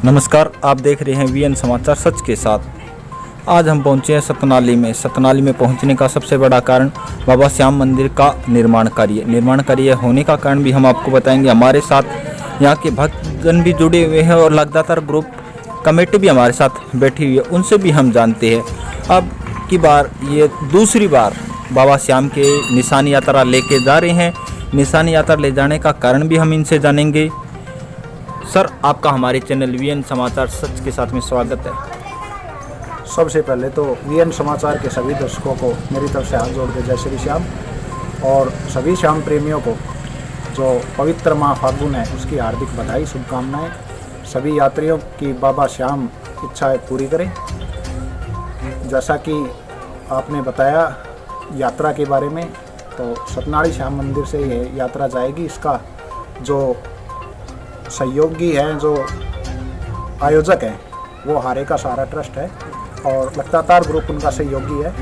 नमस्कार, आप देख रहे हैं वीएन समाचार सच के साथ। आज हम पहुंचे हैं सतनाली में। सतनाली में पहुंचने का सबसे बड़ा कारण बाबा श्याम मंदिर का निर्माण कार्य होने का कारण भी हम आपको बताएंगे। हमारे साथ यहाँ के भक्तजन भी जुड़े हुए हैं और लगातार ग्रुप कमेटी भी हमारे साथ बैठी हुई है, उनसे भी हम जानते हैं। अब की बार ये दूसरी बार बाबा श्याम के निशानी यात्रा लेके जा रहे हैं। निशानी यात्रा ले जाने का कारण भी हम इनसे जानेंगे। सर, आपका हमारे चैनल वीएन समाचार सच के साथ में स्वागत है। सबसे पहले तो वीएन समाचार के सभी दर्शकों को मेरी तरफ से हाथ जोड़ के जय श्री श्याम, और सभी श्याम प्रेमियों को जो पवित्र माह फागुन है उसकी हार्दिक बधाई, शुभकामनाएं। सभी यात्रियों की बाबा श्याम इच्छाएं पूरी करें। जैसा कि आपने बताया यात्रा के बारे में, तो सतनाली श्याम मंदिर से ये यात्रा जाएगी। इसका जो सहयोगी हैं, जो आयोजक हैं, वो हारे का सहारा ट्रस्ट है और लगातार ग्रुप उनका सहयोगी है।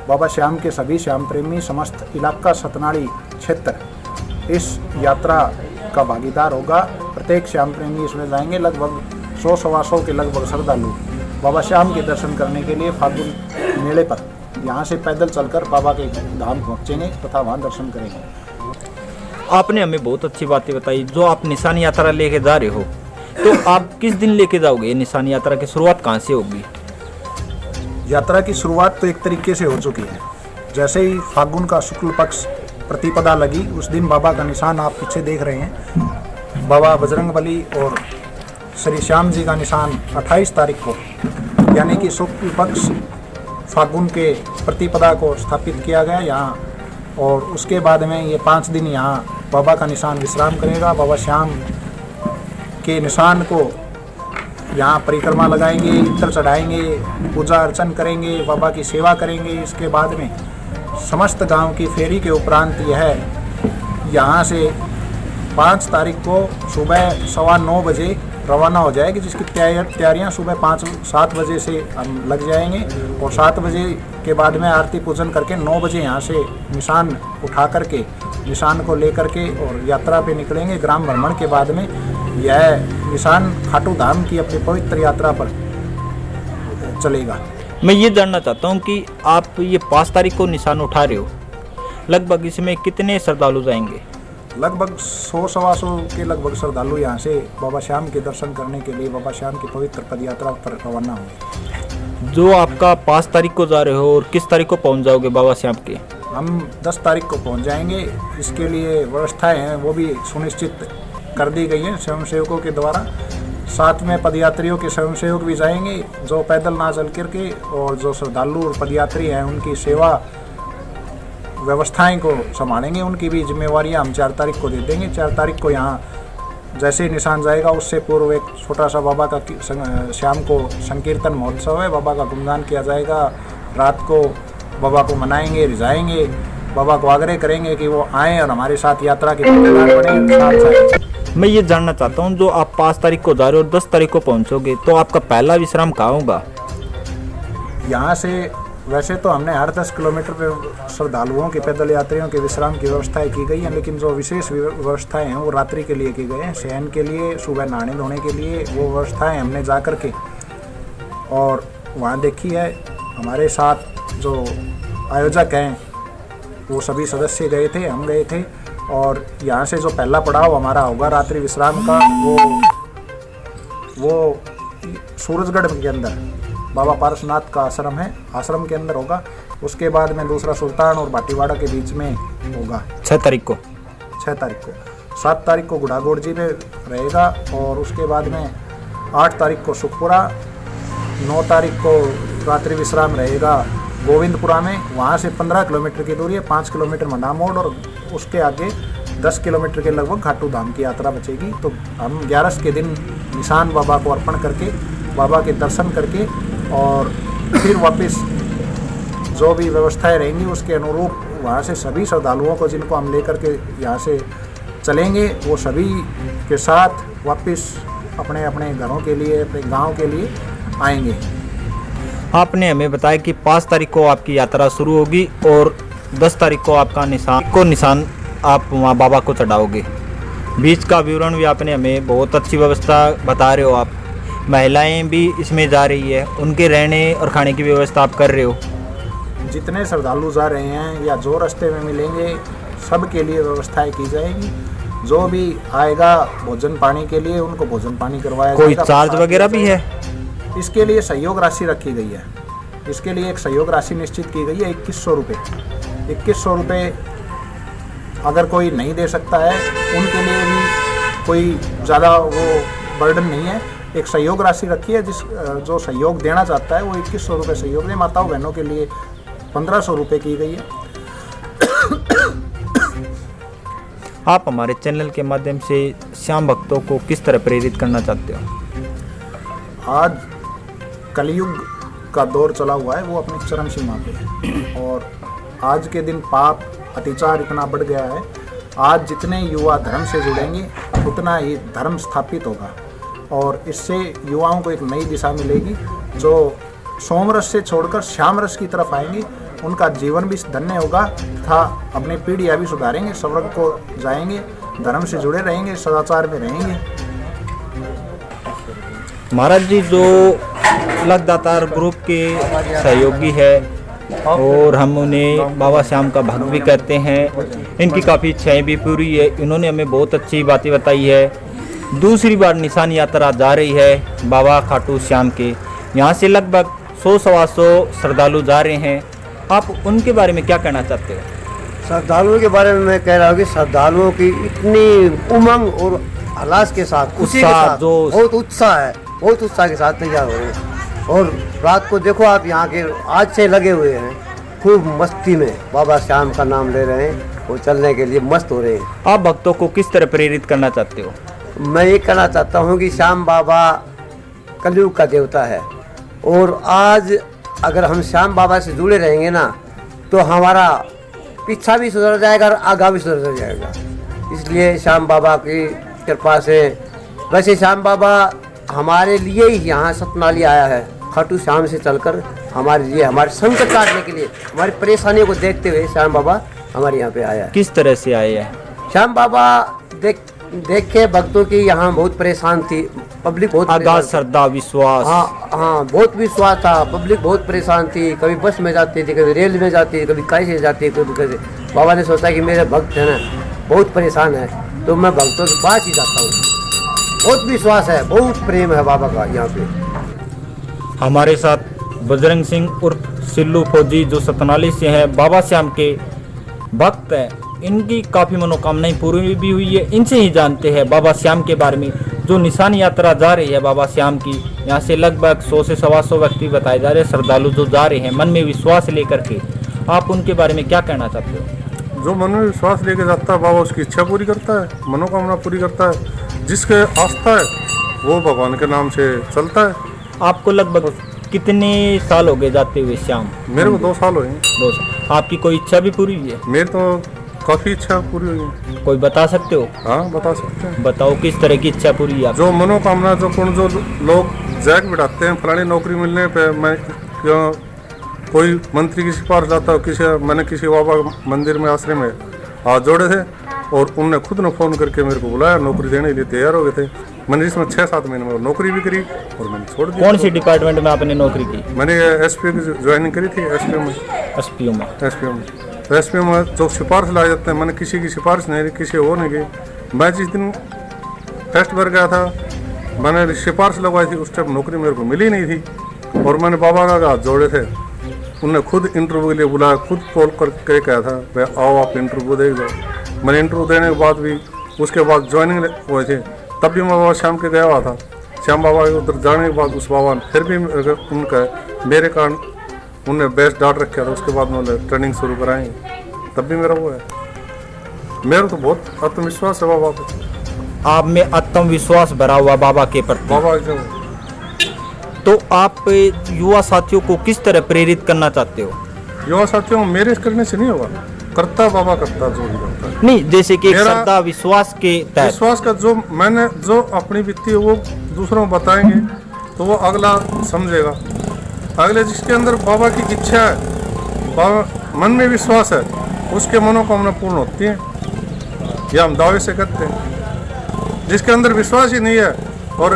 बाबा श्याम के सभी श्याम प्रेमी, समस्त इलाका सतनाली क्षेत्र इस यात्रा का भागीदार होगा। प्रत्येक श्याम प्रेमी इसमें जाएंगे। लगभग 100-125 के लगभग श्रद्धालु बाबा श्याम के दर्शन करने के लिए फागुन मेले पर यहाँ से पैदल चलकर बाबा के धाम पहुँचेंगे तथा वहाँ दर्शन करेंगे। आपने हमें बहुत अच्छी बातें बताई। जो आप निशानी यात्रा लेके जा रहे हो, तो आप किस दिन लेके जाओगे? ये निशानी यात्रा की शुरुआत कहाँ से होगी? यात्रा की शुरुआत तो एक तरीके से हो चुकी है। जैसे ही फागुन का शुक्ल पक्ष प्रतिपदा लगी, उस दिन बाबा का निशान आप पीछे देख रहे हैं। बाबा बजरंगबली और श्री श्याम जी का निशान 28 तारीख को, यानी कि शुक्ल पक्ष फागुन के प्रतिपदा को स्थापित किया गया यहाँ। और उसके बाद में ये 5 दिन यहाँ बाबा का निशान विश्राम करेगा। बाबा श्याम के निशान को यहाँ परिक्रमा लगाएंगे, इत्र चढ़ाएंगे, पूजा अर्चन करेंगे, बाबा की सेवा करेंगे। इसके बाद में समस्त गांव की फेरी के उपरांत यह यहाँ से 5 तारीख को सुबह 9:15 बजे रवाना हो जाएगी, जिसकी तैयारियाँ सुबह 5-7 बजे से हम लग जाएंगे। और 7 बजे के बाद में आरती पूजन करके 9 बजे यहाँ से निशान उठा करके, निशान को लेकर के और यात्रा पे निकलेंगे। ग्राम भ्रमण के बाद में यह निशान खाटू धाम की अपनी पवित्र यात्रा पर चलेगा। मैं ये जानना चाहता हूँ कि आप ये 5 तारीख को निशान उठा रहे हो, लगभग इसमें कितने श्रद्धालु जाएंगे? लगभग 100-125 के लगभग श्रद्धालु यहाँ से बाबा श्याम के दर्शन करने के लिए बाबा श्याम की पवित्र पदयात्रा पर रवाना होंगे। जो आपका 5 तारीख को जा रहे हो, और किस तारीख को पहुँच जाओगे बाबा श्याम के? हम 10 तारीख को पहुँच जाएंगे। इसके लिए व्यवस्थाएं हैं वो भी सुनिश्चित कर दी गई हैं स्वयंसेवकों के द्वारा। साथ में पदयात्रियों के स्वयंसेवक भी जाएंगे, जो पैदल ना चल करके, और जो श्रद्धालु और पदयात्री हैं उनकी सेवा व्यवस्थाएं को संभालेंगे। उनकी भी जिम्मेवारियां हम 4 तारीख को दे देंगे। 4 तारीख को यहाँ जैसे निशान जाएगा, उससे पूर्व एक छोटा सा बाबा का शाम को संकीर्तन महोत्सव है, बाबा का गुणगान किया जाएगा। रात को बाबा को मनाएंगे, रिझाएंगे, बाबा को आग्रह करेंगे कि वो आएँ और हमारे साथ यात्रा के भागीदार बने। मैं ये जानना चाहता हूँ, जो आप 5 तारीख को जा रहे हो और 10 तारीख को पहुँचोगे, तो आपका पहला विश्राम कहाँ होगा? यहाँ से वैसे तो हमने हर 10 किलोमीटर पे श्रद्धालुओं के, पैदल यात्रियों के विश्राम की व्यवस्थाएं की गई हैं, लेकिन जो विशेष व्यवस्थाएं हैं वो रात्रि के लिए की गई हैं। शयन के लिए, सुबह नहाने धोने के लिए वो व्यवस्थाएं हमने जा कर के और वहाँ देखी है। हमारे साथ जो आयोजक हैं वो सभी सदस्य गए थे, हम गए थे। और यहाँ से जो पहला पड़ाव हमारा होगा रात्रि विश्राम का, वो सूरजगढ़ के अंदर बाबा पारसनाथ का आश्रम है, आश्रम के अंदर होगा। उसके बाद में दूसरा सुल्तान और भाटीवाड़ा के बीच में होगा 6 तारीख को। 6 तारीख को 7 तारीख को गुड़ागोड़ जी में रहेगा, और उसके बाद में 8 तारीख को सुखपुरा, 9 तारीख को रात्रि विश्राम रहेगा गोविंदपुरा में। वहाँ से 15 किलोमीटर की दूरी है, 5 किलोमीटर मंडा मोड़, और उसके आगे 10 किलोमीटर के लगभग खाटू धाम की यात्रा बचेगी। तो हम 11 के दिन निशान बाबा को अर्पण करके, बाबा के दर्शन करके, और फिर वापस जो भी व्यवस्थाएं रहेंगी उसके अनुरूप वहाँ से सभी श्रद्धालुओं को, जिनको हम लेकर के यहाँ से चलेंगे, वो सभी के साथ वापस अपने अपने घरों के लिए, अपने गांव के लिए आएंगे। आपने हमें बताया कि 5 तारीख को आपकी यात्रा शुरू होगी और 10 तारीख को आपका निशान आप वहाँ बाबा को चढ़ाओगे। बीच का विवरण भी आपने हमें बहुत अच्छी व्यवस्था बता रहे हो आप। महिलाएं भी इसमें जा रही है, उनके रहने और खाने की व्यवस्था आप कर रहे हो? जितने श्रद्धालु जा रहे हैं या जो रास्ते में मिलेंगे सबके लिए व्यवस्थाएं की जाएगी। जो भी आएगा भोजन पानी के लिए उनको भोजन पानी करवाया कोई जाएगा। चार्ज वगैरह भी है? इसके लिए सहयोग राशि रखी गई है। इसके लिए एक सहयोग राशि निश्चित की गई है 2100 रुपये। 2100 रुपये अगर कोई नहीं दे सकता है उनके लिए भी कोई ज़्यादा वो बर्डन नहीं है। एक सहयोग राशि रखी है, जो सहयोग देना चाहता है वो 2100 रुपये सहयोग दे। माताओं बहनों के लिए 1500 रुपये की गई है। आप हमारे चैनल के माध्यम से श्याम भक्तों को किस तरह प्रेरित करना चाहते हो? आज कलयुग का दौर चला हुआ है, वो अपनी चरम सीमा पे है और आज के दिन पाप अत्याचार इतना बढ़ गया है। आज जितने युवा धर्म से जुड़ेंगे उतना ही धर्म स्थापित होगा और इससे युवाओं को एक नई दिशा मिलेगी। जो सोमरस से छोड़कर श्याम रस की तरफ आएंगे उनका जीवन भी धन्य होगा तथा अपनी पीढ़ियाँ भी सुधारेंगे, स्वर्ग को जाएंगे, धर्म से जुड़े रहेंगे, सदाचार में रहेंगे। महाराज जी जो लखदातार ग्रुप के सहयोगी है और हम उन्हें बाबा श्याम का भक्त भी कहते हैं, इनकी काफ़ी इच्छाएं भी पूरी है। इन्होंने हमें बहुत अच्छी बातें बताई है। दूसरी बार निशान यात्रा जा रही है बाबा खाटू श्याम के, यहाँ से लगभग 100-125 श्रद्धालु जा रहे हैं। आप उनके बारे में क्या कहना चाहते हो? श्रद्धालुओं के बारे में मैं कह रहा हूँ कि श्रद्धालुओं की इतनी उमंग और हलास के साथ, खुशी के साथ, बहुत उत्साह है, बहुत उत्साह के साथ तैयार हो रहे हैं। और रात को देखो आप यहाँ के आज से लगे हुए हैं, खूब मस्ती में बाबा श्याम का नाम ले रहे हैं और चलने के लिए मस्त हो रहे हैं। आप भक्तों को किस तरह प्रेरित करना चाहते हो? मैं ये कहना चाहता हूँ कि श्याम बाबा कलयुग का देवता है और आज अगर हम श्याम बाबा से जुड़े रहेंगे ना तो हमारा पीछा भी सुधर जाएगा और आगा भी सुधर जाएगा। इसलिए श्याम बाबा की कृपा से, वैसे श्याम बाबा हमारे लिए ही यहाँ सतनाली आया है, खाटू श्याम से चलकर हमारे लिए, हमारे संकट काटने के लिए, हमारी परेशानियों को देखते हुए श्याम बाबा हमारे यहाँ पे आया है। किस तरह से आए हैं? श्याम बाबा देख के भक्तों की यहाँ बहुत परेशान थी, पब्लिक बहुत आगाज श्रद्धा विश्वास। हाँ बहुत विश्वास था, पब्लिक बहुत परेशान थी। कभी बस में जाती थी, कभी रेल में जाती थी, कभी कैसे जाती थी, कभी कैसे। बाबा ने सोचा कि मेरे भक्त है ना बहुत परेशान है तो मैं भक्तों के पास ही जाता हूँ। बहुत विश्वास है, बहुत प्रेम है बाबा का यहाँ पे। हमारे साथ बजरंग सिंह उर्फ सिल्लू फौजी जो सतनाली से हैं, बाबा श्याम के भक्त हैं। इनकी काफ़ी मनोकामनाएं पूरी भी हुई है। इनसे ही जानते हैं बाबा श्याम के बारे में। जो निशान यात्रा जा रही है बाबा श्याम की, यहाँ से लगभग 100 से 125 व्यक्ति बताए जा रहे हैं, श्रद्धालु जो जा रहे हैं मन में विश्वास लेकर के। आप उनके बारे में क्या कहना चाहते हो? जो मन में विश्वास लेकर जाता है बाबा उसकी इच्छा पूरी करता है, मनोकामना पूरी करता है। जिसके आस्था है वो भगवान के नाम से चलता है। आपको लगभग कितने साल हो गए जाते हुए श्याम? मेरे को 2 साल हुए। 2 साल। आपकी कोई इच्छा भी पूरी हुई है? मेरी तो काफ़ी इच्छा पूरी हुई है। कोई बता सकते हो? हाँ बता सकते हैं। बताओ किस तरह की इच्छा पूरी है? जो मनोकामना जो लोग जैक बिठाते हैं फलानी नौकरी मिलने पे, मैं क्यों कोई मंत्री की सिफारिश जाता हूँ, मैंने किसी बाबा मंदिर में आश्रम में हाथ जोड़े थे और उनने खुद ने फ़ोन करके मेरे को बुलाया, नौकरी देने के लिए तैयार हो गए थे। मैंने इसमें 6-7 महीने में नौकरी भी करी और मैंने छोड़ दी। कौन सी डिपार्टमेंट में आपने नौकरी की? मैंने एसपीओ की ज्वाइनिंग करी थी। एसपीओ में एसपीओ में जो सिफारिश लाए जाते हैं, मैंने किसी की सिफारिश नहीं, किसी और नहीं की। मैं जिस दिन टेस्ट भर गया था मैंने सिफारिश लगवाई थी, उस टाइम नौकरी मेरे को मिली नहीं थी और मैंने बाबा का हाथ जोड़े थे। उन्होंने खुद इंटरव्यू के लिए बुलाया, खुद कॉल करके कहा था भाई आओ आप इंटरव्यू दे जाओ। मैंने इंटरव्यू देने के बाद भी उसके बाद ज्वाइनिंग हुए थे, तब भी मैं बाबा श्याम के गया हुआ था। श्याम बाबा के उधर जाने के बाद उस बाबा ने फिर भी उनका मेरे कारण उन्होंने बेस्ट डांट रखा था। उसके बाद उन्होंने ट्रेनिंग शुरू कराई, तब भी मेरा वो है। मेरा तो बहुत आत्मविश्वास है बाबा पे। आप में आत्मविश्वास भरा हुआ बाबा के प्रति। बाबा तो आप युवा साथियों को किस तरह प्रेरित करना चाहते हो? युवा साथियों मेरे करने से नहीं होगा, करता बाबा करता जो भी करता है। नहीं, जैसे कि श्रद्धा विश्वास के तहत विश्वास का जो मैंने जो अपनी बीती है वो दूसरों को बताएंगे तो वो अगला समझेगा। अगले जिसके अंदर बाबा की इच्छा है, बाबा मन में विश्वास है, उसके मनोकामना पूर्ण होती है। यह हम दावे से करते हैं। जिसके अंदर विश्वास ही नहीं है और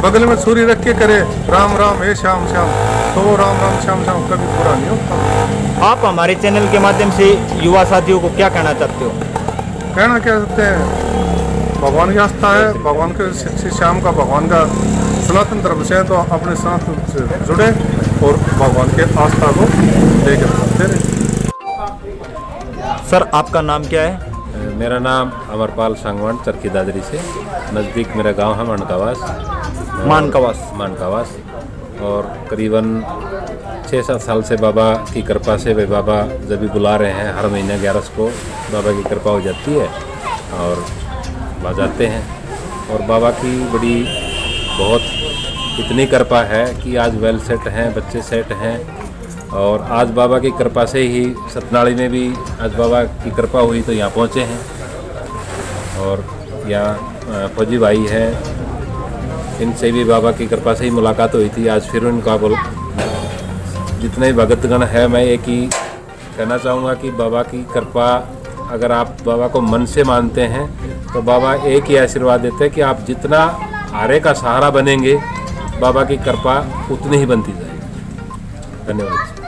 बगल में छुरी रख के करे राम राम हे श्याम श्याम, तो वो राम राम श्याम श्याम कभी पूरा नहीं होता। आप हमारे चैनल के माध्यम से युवा साथियों को क्या कहना चाहते हो? कहना क्या सकते हैं, भगवान की आस्था है, भगवान के श्री श्याम का भगवान का सनातन धर्म से है, तो अपने सनातन से जुड़े और भगवान के आस्था को लेकर चलते रहे। सर आपका नाम क्या है? मेरा नाम अमरपाल सांगवान, चरखी दादरी से नज़दीक मेरा गांव है मानकावास। और करीबन 6-7 साल से बाबा की कृपा से वे बाबा जब भी बुला रहे हैं, हर महीने 11 को बाबा की कृपा हो जाती है और बजाते हैं। और बाबा की बड़ी बहुत इतनी कृपा है कि आज वेल सेट हैं, बच्चे सेट हैं। और आज बाबा की कृपा से ही सतनाली में भी आज बाबा की कृपा हुई तो यहाँ पहुँचे हैं। और यहाँ फौजी भाई है, इनसे भी बाबा की कृपा से ही मुलाकात हुई थी। आज फिर उनका जितने भगतगण है, मैं एक ही कहना चाहूँगा कि बाबा की कृपा अगर आप बाबा को मन से मानते हैं तो बाबा एक ही आशीर्वाद देते हैं कि आप जितना आरे का सहारा बनेंगे, बाबा की कृपा उतनी ही बनती जाएगी। धन्यवाद।